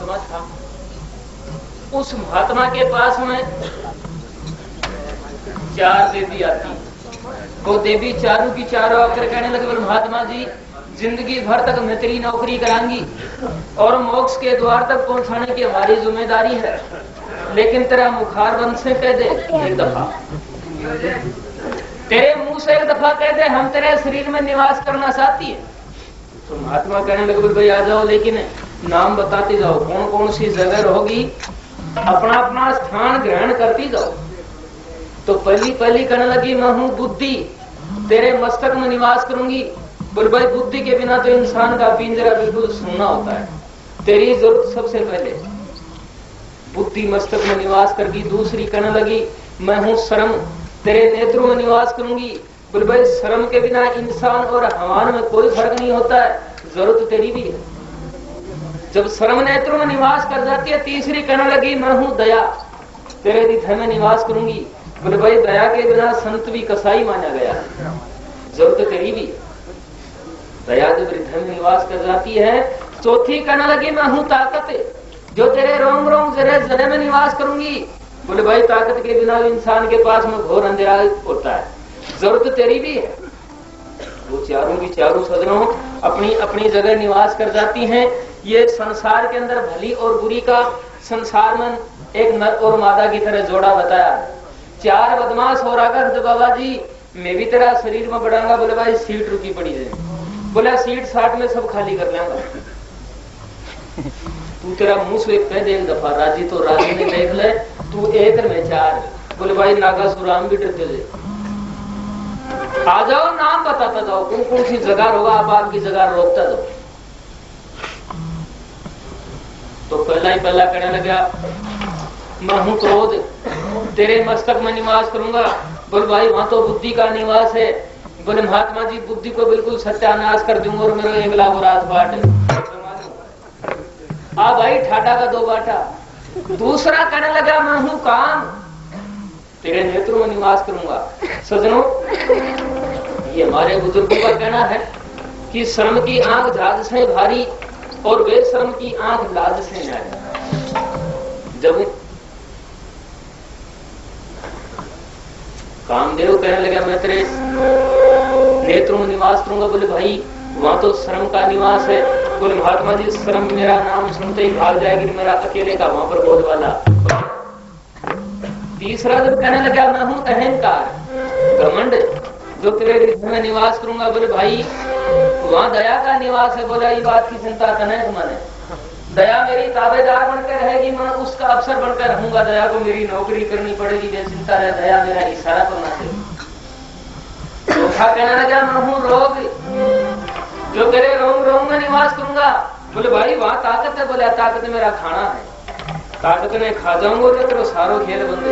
महात्मा था। उस महात्मा के पास में 4 देवी आती। वो देवी चारों की चारों आकर कहने लगे, बोले महात्मा जी जिंदगी भर तक मैं तेरी नौकरी करांगी और मोक्ष के द्वार तक पहुंचाने की हमारी जिम्मेदारी है, लेकिन तेरा मुखार बंद से कह दे एक दफा, तेरे मुंह से एक दफा कह दे हम तेरे शरीर में निवास करना चाहती है। तो महात्मा कहने लगे भाई आ जाओ, लेकिन नाम बताते जाओ, कौन कौन सी जगह होगी, अपना अपना स्थान ग्रहण करती जाओ। तो पहली कहने लगी मैं हूँ बुद्धि, तेरे मस्तक में निवास करूंगी। बोल भाई बुद्धि के बिना तो इंसान का पिंजरा बिल्कुल सूना होता है, तेरी जरूरत सबसे पहले बुद्धि मस्तक में निवास करगी। दूसरी कहने लगी मैं हूँ शर्म, तेरे नेत्रों में निवास करूंगी। बोल भाई शर्म के बिना इंसान और हवान में कोई फर्क नहीं होता है, जरूरत तेरी भी है। जब शर्म नेत्रों में निवास कर जाती है, तीसरी कहने लगी मैं हूँ दया, तेरे हृदय में निवास करूंगी। बोले भाई दया के बिना संत भी कसाई माना गया, जरूरत तेरी भी है। दया जब हृदय में निवास कर जाती है। चौथी कहने लगी मैं हूँ ताकत, जो तेरे रोम रोम जरे जरे में निवास करूंगी। बोले भाई ताकत के बिना इंसान के पास में घोर अंधेरा होता है, जरूरत तेरी भी है। वो चारों की चारों सदनों अपनी अपनी जगह निवास कर जाती हैं। ये संसार के अंदर भली और बुरी का संसार में एक नर और मादा की तरह जोड़ा बताया। 4 बदमाश हो रहा था, बाबा जी मैं भी तेरा शरीर में बढ़ाऊंगा। बोले भाई सीट रुकी पड़ी है। बोला सीट 60 में सब खाली कर लेंगा। तू तेरा मुंह से कह दे एक दफा, राजी तो राजी ने देख ले, तू 1 में 4। बोले भाई नागासुराम भी डरते थे। आ जाओ नाम बताता जाओ, कौन कौन सी जगह होगा, आप आपकी जगह रोकता जाओ। तो पहला कहने लगा मैं हूं क्रोध, तेरे मस्तक में निवास करूंगा। बोल भाई वहां तो बुद्धि का निवास है। बोले महात्मा जी बुद्धि को बिल्कुल सत्यानाश कर दूंगा और मेरा 1 लाख राजपाट आ भाई ठाडा का 2 बाटा। दूसरा कहने लगा मैं हूं काम, तेरे नेत्रों में निवास करूंगा। सजनों ये हमारे बुजुर्गों का कहना है कि शर्म की आंख झाज से भारी और बेशर्म की आंख लाज से न्यारी। जब कामदेव कहने लगा मैं तेरे नेत्रों में निवास करूंगा। बोले भाई वहां तो शर्म का निवास है। बोले महात्मा जी शर्म मेरा नाम सुनते ही भाग जाएगी, मेरा अकेले का वहां पर बोध वाला। तीसरा जब कहने लगा मैं हूं अहंकार, घमंड, जो तेरे हृदय में निवास करूंगा। बोले भाई वहां दया का निवास है। बोला ये बात की चिंता करना है तुम्हारे, दया मेरी ताबेदार बनकर रहेगी, मैं उसका अफसर बनकर रहूंगा। दया को मेरी नौकरी करनी पड़ेगी, बेचिंता है, दया मेरा इशारा करना चाहिए। चौथा कहने लगा मैं हूँ रोग, जो तेरे रोम रोम में निवास करूंगा। बोले भाई वहां ताकत है। बोले ताकत मेरा खाना है, ताकत में खा जाऊंगा तो सारो खेल बंद।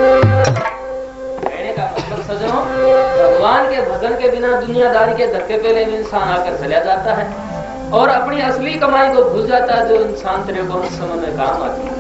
कहने का मतलब सजनों भगवान के भजन के बिना दुनियादारी के धक्के पहले में इंसान आकर चला जाता है और अपनी असली कमाई को भूल जाता है, जो इंसान तेरे को उस समय में काम आती है।